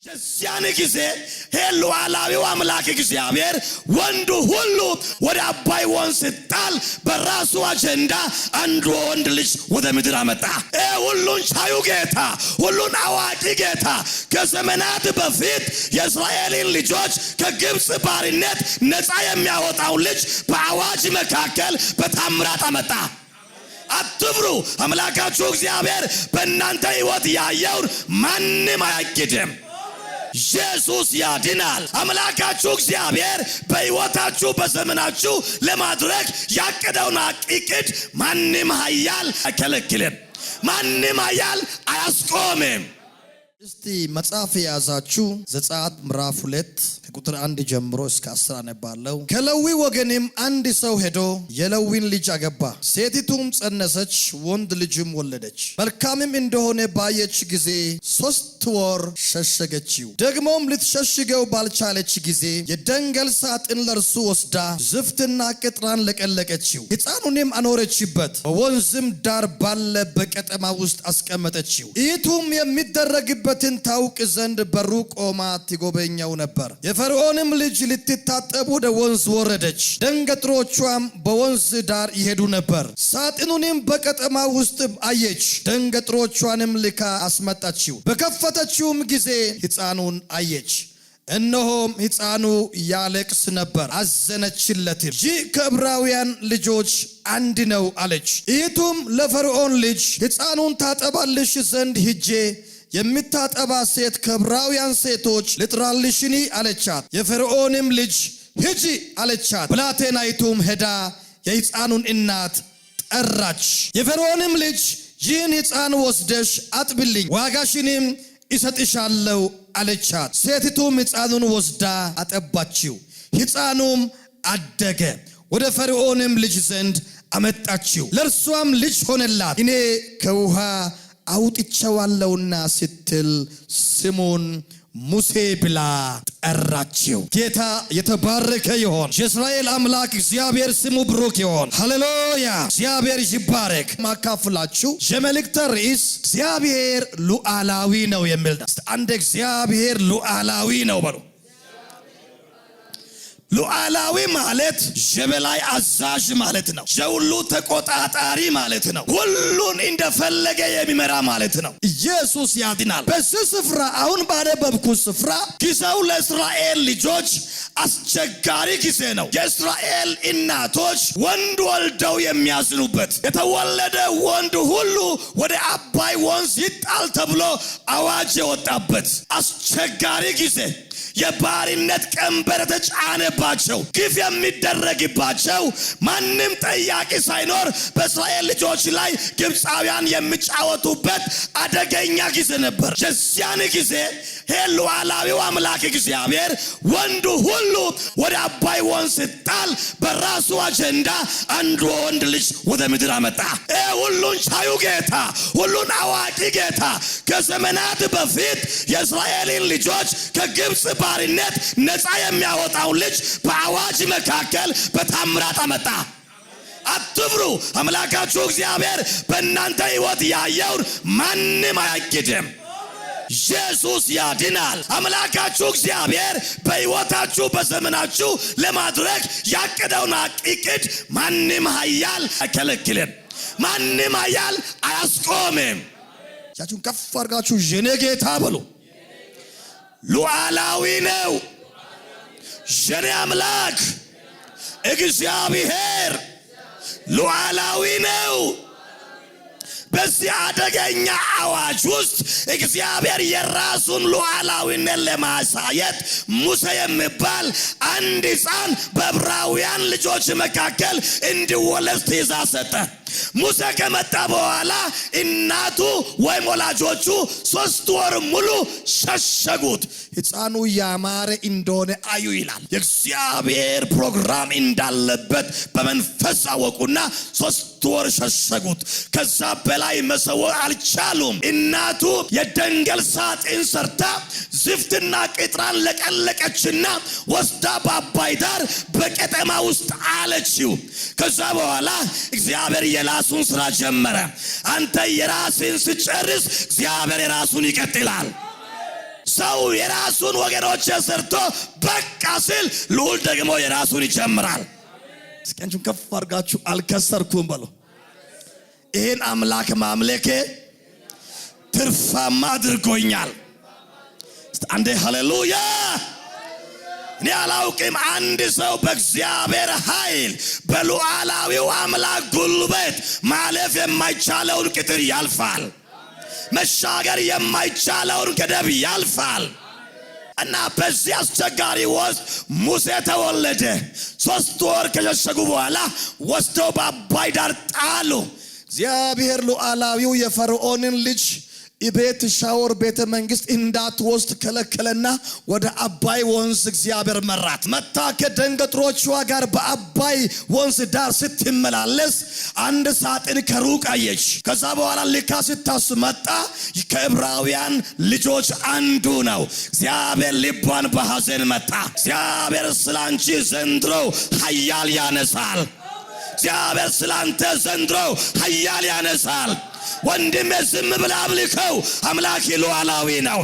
የዚያን ጊዜ ሉዓላዊው አምላክ እግዚአብሔር ወንዱ ሁሉ ወደ አባይ ወንዝ ጣል በራሱ አጀንዳ አንድ ወንድ ልጅ ወደ ምድር አመጣ። ሁሉን ቻዩ ጌታ፣ ሁሉን አዋቂ ጌታ ከዘመናት በፊት የእስራኤልን ልጆች ከግብጽ ባርነት ነፃ የሚያወጣው ልጅ በአዋጅ መካከል በታምራት አመጣ። አትፍሩ፣ አምላካችሁ እግዚአብሔር በእናንተ ሕይወት ያየውን ማንም አያግድም። ኢየሱስ ያድናል። አምላካችሁ እግዚአብሔር በሕይወታችሁ በዘመናችሁ ለማድረግ ያቀደውን እቅድ ማንም ኃያል አይከለክልም፣ ማንም ኃያል አያስቆምም። እስቲ መጽሐፍ የያዛችሁ ዘጸአት ምዕራፍ 2 ከቁጥር 1 ጀምሮ እስከ 10 አነባለሁ። ከሌዊ ወገንም አንድ ሰው ሄዶ የሌዊን ልጅ አገባ። ሴቲቱም ጸነሰች፣ ወንድ ልጅም ወለደች። መልካምም እንደሆነ ባየች ጊዜ 3 ወር ሸሸገችው። ደግሞም ልትሸሽገው ባልቻለች ጊዜ የደንገል ሳጥን ለእርሱ ወስዳ ዝፍትና ቅጥራን ለቀለቀችው። ሕፃኑንም አኖረችበት፣ በወንዝም ዳር ባለ በቀጠማ ውስጥ አስቀመጠችው። እህቱም የሚደረግበትን ታውቅ ዘንድ በሩቅ ቆማ ትጎበኘው ነበር። የፈርዖንም ልጅ ልትታጠብ ወደ ወንዝ ወረደች። ደንገጥሮቿም በወንዝ ዳር ይሄዱ ነበር። ሳጥኑንም በቀጠማ ውስጥ አየች። ደንገጥሮቿንም ልካ አስመጣችው። በከፈተችውም ጊዜ ሕፃኑን አየች። እነሆም ሕፃኑ ያለቅስ ነበር። አዘነችለትም። ይህ ከዕብራውያን ልጆች አንድ ነው አለች። እህቱም ለፈርዖን ልጅ ሕፃኑን ታጠባልሽ ዘንድ ሂጄ የምታጠባ ሴት ከዕብራውያን ሴቶች ልጥራልሽኒ አለቻት። የፈርዖንም ልጅ ሂጂ አለቻት። ብላቴናይቱም ሄዳ የሕፃኑን እናት ጠራች። የፈርዖንም ልጅ ይህን ሕፃን ወስደሽ አጥብልኝ፣ ዋጋሽንም እሰጥሻለሁ አለቻት። ሴቲቱም ሕፃኑን ወስዳ አጠባችው። ሕፃኑም አደገ፣ ወደ ፈርዖንም ልጅ ዘንድ አመጣችው። ለእርሷም ልጅ ሆነላት። እኔ ከውሃ አውጥቼዋለሁና ስትል ስሙን ሙሴ ብላ ጠራችው። ጌታ የተባረከ ይሆን። የእስራኤል አምላክ እግዚአብሔር ስሙ ብሩክ ይሆን። ሃሌሉያ፣ እግዚአብሔር ይባረክ። ማካፍላችሁ የመልእክት ርዕስ እግዚአብሔር ሉዓላዊ ነው የሚል ነው። አንድ እግዚአብሔር ሉዓላዊ ነው በሉ። ሉዓላዊ ማለት የበላይ አዛዥ ማለት ነው። የሁሉ ተቆጣጣሪ ማለት ነው። ሁሉን እንደፈለገ የሚመራ ማለት ነው። ኢየሱስ ያድናል። በዚህ ስፍራ አሁን ባነበብኩት ስፍራ ጊዜው ለእስራኤል ልጆች አስቸጋሪ ጊዜ ነው። የእስራኤል እናቶች ወንድ ወልደው የሚያዝኑበት፣ የተወለደ ወንድ ሁሉ ወደ አባይ ወንዝ ይጣል ተብሎ አዋጅ የወጣበት አስቸጋሪ ጊዜ፣ የባርነት ቀንበር የተጫነባቸው፣ ግፍ የሚደረግባቸው፣ ማንም ጠያቂ ሳይኖር በእስራኤል ልጆች ላይ ግብፃውያን የሚጫወቱበት አደገኛ ጊዜ ነበር። የዚያን ጊዜ ሉዓላዊው አምላክ እግዚአብሔር ወንዱ ሁሉ ወደ አባይ ወንዝ ጣል በራሱ አጀንዳ አንድ ወንድ ልጅ ወደ ምድር አመጣ። ሁሉን ቻዩ ጌታ፣ ሁሉን አዋቂ ጌታ ከዘመናት በፊት የእስራኤልን ልጆች ከግብጽ ባርነት ነፃ የሚያወጣው ልጅ በአዋጅ መካከል በታምራት አመጣ። አትፍሩ፣ አምላካችሁ እግዚአብሔር በእናንተ ሕይወት ያየውን ማንም አያግድም። ኢየሱስ ያድናል። አምላካችሁ እግዚአብሔር በሕይወታችሁ በዘመናችሁ ለማድረግ ያቀደውን እቅድ ማንም ኃያል አይከለክልም፣ ማንም ኃያል አያስቆምም። እጃችሁን ከፍ አድርጋችሁ የኔ ጌታ በሉ። ሉዓላዊ ነው የኔ አምላክ እግዚአብሔር፣ ሉዓላዊ ነው። በዚህ አደገኛ አዋጅ ውስጥ እግዚአብሔር የራሱን ሉዓላዊነት ለማሳየት ሙሴ የሚባል አንድ ሕፃን በዕብራውያን ልጆች መካከል እንዲወለድ ትእዛዝ ሰጠ። ሙሴ ከመጣ በኋላ እናቱ ወይም ወላጆቹ 3 ወር ሙሉ ሸሸጉት። ሕፃኑ ያማረ እንደሆነ አዩ ይላል። የእግዚአብሔር ፕሮግራም እንዳለበት በመንፈስ አወቁና 3 ወር ሸሸጉት። ከዛ በላይ መሰወር አልቻሉም። እናቱ የደንገል ሳጥን ሰርታ ዝፍትና ቅጥራን ለቀለቀችና ወስዳ በአባይ ዳር በቀጠማ ውስጥ አለችው። ከዛ በኋላ እግዚአብሔር የራሱን ስራ ጀመረ። አንተ የራስን ስጨርስ እግዚአብሔር የራሱን ይቀጥላል። ሰው የራሱን ወገኖች ሰርቶ በቃ ሲል ልዑል ደግሞ የራሱን ይጀምራል። እስኪ ከፍ አድርጋችሁ አልከሰርኩም በሉ። ይህን አምላክ ማምለኬ ትርፋማ አድርጎኛል። አንዴ ሃሌሉያ። እኔ አላውቅም አንድ ሰው በእግዚአብሔር ኃይል በሉዓላዊው አምላክ ጉልበት ማለፍ የማይቻለውን ቅጥር ያልፋል። መሻገር የማይቻለውን ገደብ ያልፋል። እና በዚህ አስቸጋሪ ውስጥ ሙሴ ተወለደ። 3 ወር ከሸሸጉ በኋላ ወስደው በአባይ ዳር ጣሉ። እግዚአብሔር ሉዓላዊው የፈርዖንን ልጅ ቤት ሻወር ቤተ መንግስት እንዳትወስድ ከለከለና ወደ አባይ ወንዝ እግዚአብሔር መራት። መታ ከደንገጥሮቿ ጋር በአባይ ወንዝ ዳር ስትመላለስ አንድ ሳጥን ከሩቅ አየች። ከዛ በኋላ ልካ ስታስመጣ ከዕብራውያን ልጆች አንዱ ነው። እግዚአብሔር ልቧን በሐዘን መታ። እግዚአብሔር ስላንቺ ዘንድሮ ኃያል ያነሳል። እግዚአብሔር ስላንተ ዘንድሮ ኃያል ያነሳል። ወንድሜ ዝም ብለህ አምልከው። አምላክ ሉዓላዊ ነው።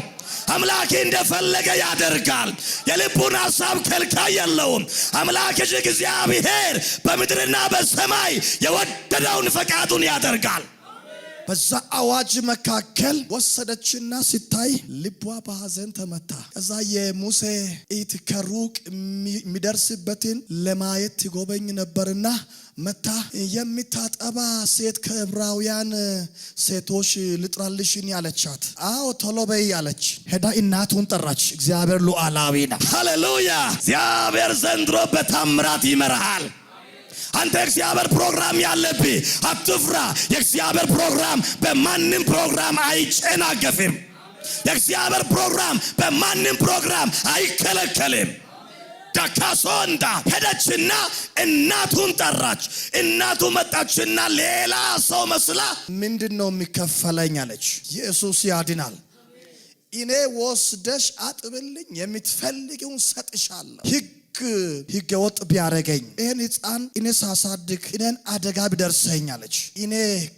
አምላክ እንደፈለገ ያደርጋል። የልቡን ሐሳብ ከልካይ የለውም። አምላክ እግዚአብሔር በምድርና በሰማይ የወደደውን ፈቃዱን ያደርጋል። በዛ አዋጅ መካከል ወሰደችና ሲታይ ልቧ በሐዘን ተመታ። ከዛ የሙሴ እህት ከሩቅ የሚደርስበትን ለማየት ትጎበኝ ነበርና መታ የሚታጠባ ሴት ከዕብራውያን ሴቶች ልጥራልሽን ያለቻት። አዎ ቶሎ በይ ያለች። ሄዳ እናቱን ጠራች። እግዚአብሔር ሉዓላዊ ነው። ሃሌሉያ። እግዚአብሔር ዘንድሮ በታምራት ይመራሃል። አንተ እግዚአብሔር ፕሮግራም ያለብህ አትፍራ። የእግዚአብሔር ፕሮግራም በማንም ፕሮግራም አይጨናገፍም። የእግዚአብሔር ፕሮግራም በማንም ፕሮግራም አይከለከልም። ዳካሶንዳ ሄደችና እናቱን ጠራች። እናቱ መጣችና ሌላ ሰው መስላ ምንድነው የሚከፈለኝ አለች። ኢየሱስ ያድናል። እኔ ወስደሽ አጥብልኝ፣ የምትፈልጊውን ሰጥሻለሁ። ሕገ ወጥ ቢያረገኝ ይህን ሕፃን እኔ ሳሳድግ እኔን አደጋ ቢደርሰኝ አለች። እኔ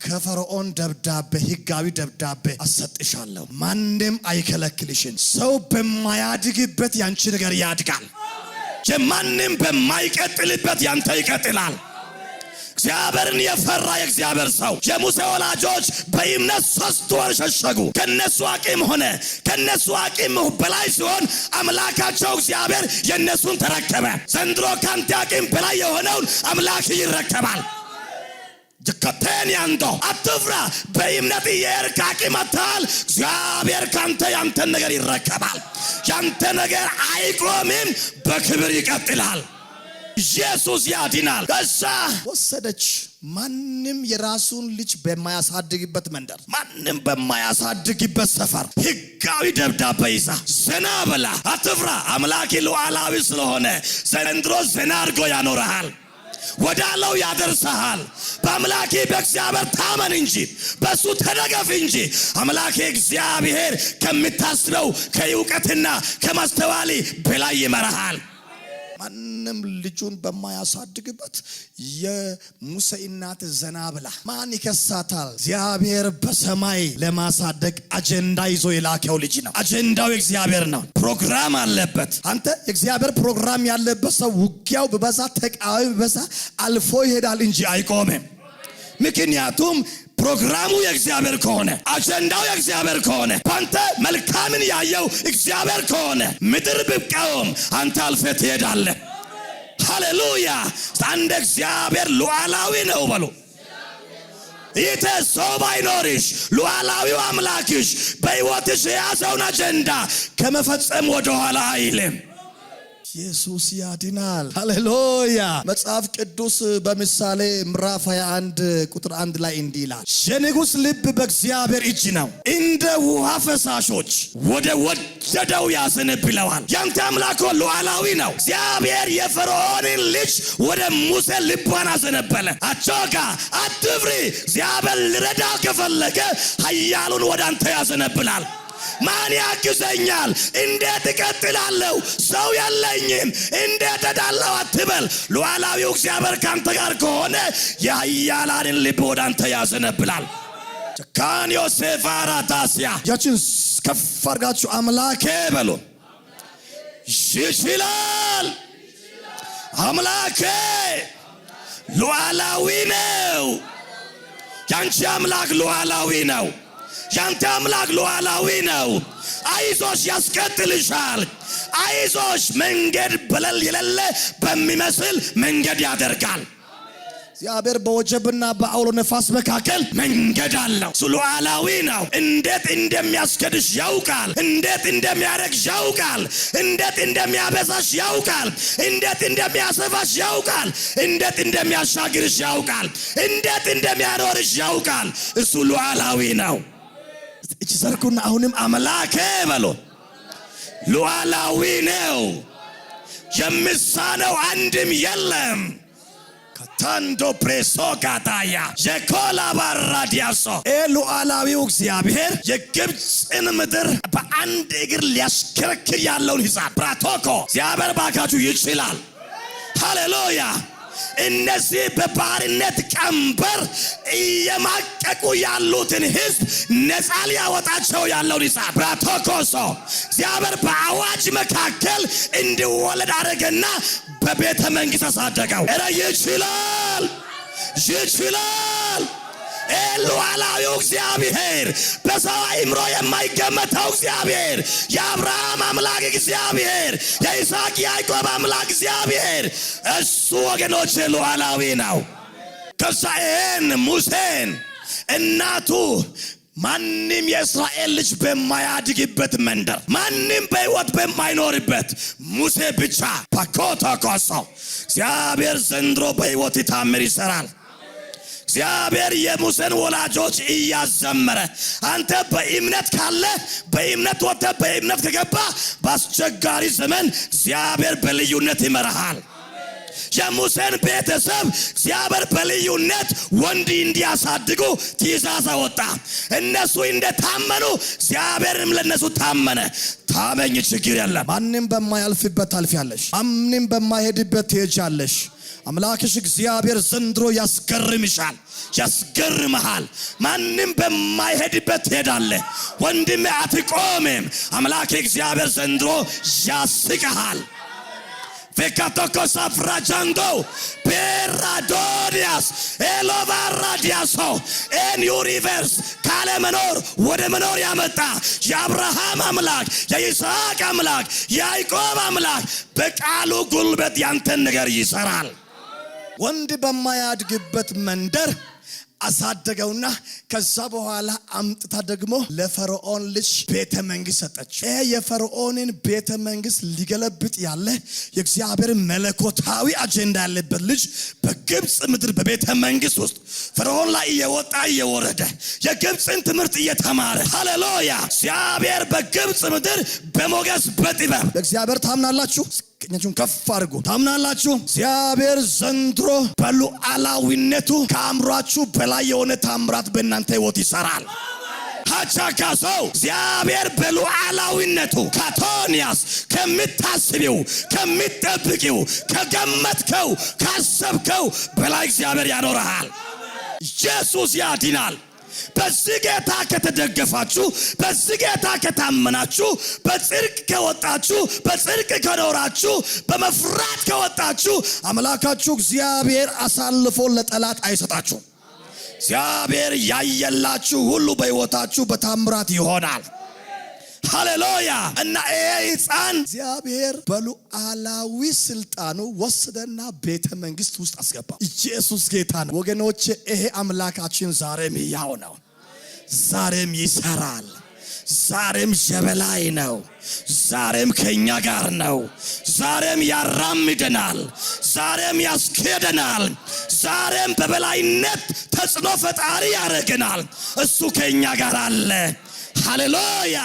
ከፈርዖን ደብዳቤ ሕጋዊ ደብዳቤ አሰጥሻለሁ። ማንም አይከለክልሽን። ሰው በማያድግበት ያንቺ ነገር ያድጋል። ማንም በማይቀጥልበት ያንተ ይቀጥላል። እግዚአብሔርን የፈራ የእግዚአብሔር ሰው የሙሴ ወላጆች በእምነት 3 ወር ሸሸጉ። ከነሱ አቅም ሆነ። ከነሱ አቅም በላይ ሲሆን አምላካቸው እግዚአብሔር የነሱን ተረከበ። ዘንድሮ ካንተ አቅም በላይ የሆነውን አምላክ ይረከባል። ጀከተን ያንዶ አትፍራ። በእምነት የእርካ አቅመታል። እግዚአብሔር ካንተ ያንተን ነገር ይረከባል። ያንተ ነገር አይቆምም፣ በክብር ይቀጥላል። ኢየሱስ ያድናል። ከዛ ወሰደች። ማንም የራሱን ልጅ በማያሳድግበት መንደር፣ ማንም በማያሳድግበት ሰፈር ሕጋዊ ደብዳቤ ይዛ ዘና በላ። አትፍራ። አምላክ ሉዓላዊ ስለሆነ ዘንድሮ ዘና አድርጎ ያኖረሃል። ወዳለው ያደርሰሃል። በአምላኬ በእግዚአብሔር ታመን እንጂ በሱ ተደገፍ እንጂ አምላኬ እግዚአብሔር ከምታስበው ከእውቀትና ከማስተዋል በላይ ይመራሃል። ማንም ልጁን በማያሳድግበት የሙሴ እናት ዘና ብላ ማን ይከሳታል? እግዚአብሔር በሰማይ ለማሳደግ አጀንዳ ይዞ የላከው ልጅ ነው። አጀንዳው እግዚአብሔር ነው። ፕሮግራም አለበት። አንተ እግዚአብሔር ፕሮግራም ያለበት ሰው ውጊያው በበዛ ተቃዋሚ በዛ አልፎ ይሄዳል እንጂ አይቆምም። ምክንያቱም ፕሮግራሙ የእግዚአብሔር ከሆነ አጀንዳው የእግዚአብሔር ከሆነ ባንተ መልካምን ያየው እግዚአብሔር ከሆነ ምድር ብቃወም አንተ አልፈ ትሄዳለህ። ሃሌሉያ። አንድ እግዚአብሔር ሉዓላዊ ነው በሉ። ይተ ሰው ባይኖርሽ ሉዓላዊው አምላክሽ በሕይወትሽ የያዘውን አጀንዳ ከመፈጸም ወደ ኋላ አይልም። ኢየሱስ ያድናል። ሃሌሉያ። መጽሐፍ ቅዱስ በምሳሌ ምዕራፍ 21 ቁጥር 1 ላይ እንዲህ ይላል፣ የንጉሥ ልብ በእግዚአብሔር እጅ ነው፣ እንደ ውሃ ፈሳሾች ወደ ወደደው ያዘነብለዋል። ያንተ አምላክ ሉዓላዊ ነው። እግዚአብሔር የፈርዖንን ልጅ ወደ ሙሴ ልቧን አዘነበለ። አቾካ አትፍሪ። እግዚአብሔር ልረዳ ከፈለገ ኃያሉን ወደ አንተ ያዘነብላል። ማን ያግዘኛል? እንዴት እቀጥላለሁ? ሰው የለኝም፣ እንዴት እዳለሁ አትበል። ሉዓላዊው እግዚአብሔር ካንተ ጋር ከሆነ የኃያላንን ልብ ወደ አንተ ያዘነብላል። ካንዮ ሴፋራታሲያ ያችን ከፍ አድርጋችሁ አምላኬ በሉ። ይችላል አምላኬ ሉዓላዊ ነው። ያንቺ አምላክ ሉዓላዊ ነው። ያንተ አምላክ ሉዓላዊ ነው። አይዞሽ ያስቀጥልሻል። አይዞሽ መንገድ በለል የሌለ በሚመስል መንገድ ያደርጋል። እግዚአብሔር በወጀብና በአውሎ ነፋስ መካከል መንገድ አለው። ሉዓላዊ ነው። እንዴት እንደሚያስከድሽ ያውቃል። እንዴት እንደሚያረግሽ ያውቃል። እንዴት እንደሚያበዛሽ ያውቃል። እንዴት እንደሚያሰፋሽ ያውቃል። እንዴት እንደሚያሻግርሽ ያውቃል። እንዴት እንደሚያኖርሽ ያውቃል። እሱ ሉዓላዊ ነው። እቺ ዘርኩና አሁንም አምላኬ በሉ። ሉዓላዊ ነው። የሚሳነው አንድም የለም። ታንዶ ፕሬሶ ካታያ የኮላ ባራዲያሶ ሉዓላዊው እግዚአብሔር የግብፅን ምድር በአንድ እግር ሊያሽከረክር ያለውን ሂሳብ ብራቶኮ እግዚአብሔር ባካችሁ ይችላል። ሃሌሉያ። እነዚህ በባርነት ቀንበር እየማቀቁ ያሉትን ህዝብ ነፃ ሊያወጣቸው ያለውን ሂሳብ ብራቶኮሶ እግዚአብሔር በአዋጅ መካከል እንዲወለድ አደረገና በቤተ መንግሥት አሳደገው። እረ ይችላል ይችላል። ሉዓላዊው እግዚአብሔር በሰው አእምሮ የማይገመተው እግዚአብሔር የአብርሃም አምላክ እግዚአብሔር የይስሐቅ ያዕቆብ አምላክ እግዚአብሔር እሱ ወገኖች ሉዓላዊ ነው። ከዛ ይሄን ሙሴን እናቱ ማንም የእስራኤል ልጅ በማያድግበት መንደር ማንም በሕይወት በማይኖርበት ሙሴ ብቻ ፓኮቶኮሶ እግዚአብሔር ዘንድሮ በሕይወት ታምር ይሰራል። እግዚአብሔር የሙሴን ወላጆች እያዘመረ አንተ በእምነት ካለ በእምነት ወጥተ በእምነት ከገባ በአስቸጋሪ ዘመን እግዚአብሔር በልዩነት ይመራሃል። የሙሴን ቤተሰብ እግዚአብሔር በልዩነት ወንድ እንዲያሳድጉ ትእዛዝ አወጣ። እነሱ እንደታመኑ እግዚአብሔርም ለነሱ ታመነ። ታመኝ ችግር የለም። ማንም በማያልፍበት ታልፊያለሽ። ማንም በማይሄድበት ትሄጃለሽ። አምላክሽ እግዚአብሔር ዘንድሮ ያስገርምሻል፣ ያስገርምሃል። ማንም በማይሄድበት ትሄዳለህ። ወንድሜ አትቆምም። አምላክ እግዚአብሔር ዘንድሮ ያስቅሃል። ፌካቶኮ ሳፍራጃንዶ ፔራዶዲያስ ኤሎቫራዲያሶ ኤን ዩኒቨርስ ካለ መኖር ወደ መኖር ያመጣ የአብርሃም አምላክ የይስሐቅ አምላክ የያዕቆብ አምላክ በቃሉ ጉልበት ያንተን ነገር ይሰራል። ወንድ በማያድግበት መንደር አሳደገውና ከዛ በኋላ አምጥታ ደግሞ ለፈርዖን ልጅ ቤተ መንግሥት ሰጠች። የፈርዖንን ቤተ መንግሥት ሊገለብጥ ያለ የእግዚአብሔር መለኮታዊ አጀንዳ ያለበት ልጅ በግብፅ ምድር በቤተ መንግሥት ውስጥ ፈርዖን ላይ እየወጣ እየወረደ የግብፅን ትምህርት እየተማረ ሃሌሉያ። እግዚአብሔር በግብፅ ምድር በሞገስ በጥበብ በእግዚአብሔር ታምናላችሁ? ቀኛችሁን ከፍ አድርጉ። ታምናላችሁ? እግዚአብሔር ዘንድሮ በሉዓላዊነቱ ከአእምሯችሁ በላይ የሆነ ታምራት በእናንተ ሕይወት ይሰራል። ሀቻካሰው እግዚአብሔር በሉዓላዊነቱ ካቶኒያስ ከምታስቢው ከምትጠብቂው ከገመትከው ካሰብከው በላይ እግዚአብሔር ያኖርሃል። ኢየሱስ ያድናል። በዚህ ጌታ ከተደገፋችሁ በዚህ ጌታ ከታመናችሁ በጽድቅ ከወጣችሁ በጽድቅ ከኖራችሁ በመፍራት ከወጣችሁ አምላካችሁ እግዚአብሔር አሳልፎ ለጠላት አይሰጣችሁ። እግዚአብሔር ያየላችሁ ሁሉ በሕይወታችሁ በታምራት ይሆናል። ሃሌሉያ። እና ይሄ ሕፃን እግዚአብሔር በሉዓላዊ ስልጣኑ ወሰደና ቤተ መንግሥት ውስጥ አስገባ። ኢየሱስ ጌታ ነው ወገኖቼ። ይሄ አምላካችን ዛሬም ሕያው ነው። ዛሬም ይሰራል። ዛሬም ጀበላይ ነው። ዛሬም ከኛ ጋር ነው። ዛሬም ያራምደናል። ዛሬም ያስኬደናል። ዛሬም በበላይነት ተጽዕኖ ፈጣሪ ያደርገናል። እሱ ከኛ ጋር አለ። ሃሌሉያ።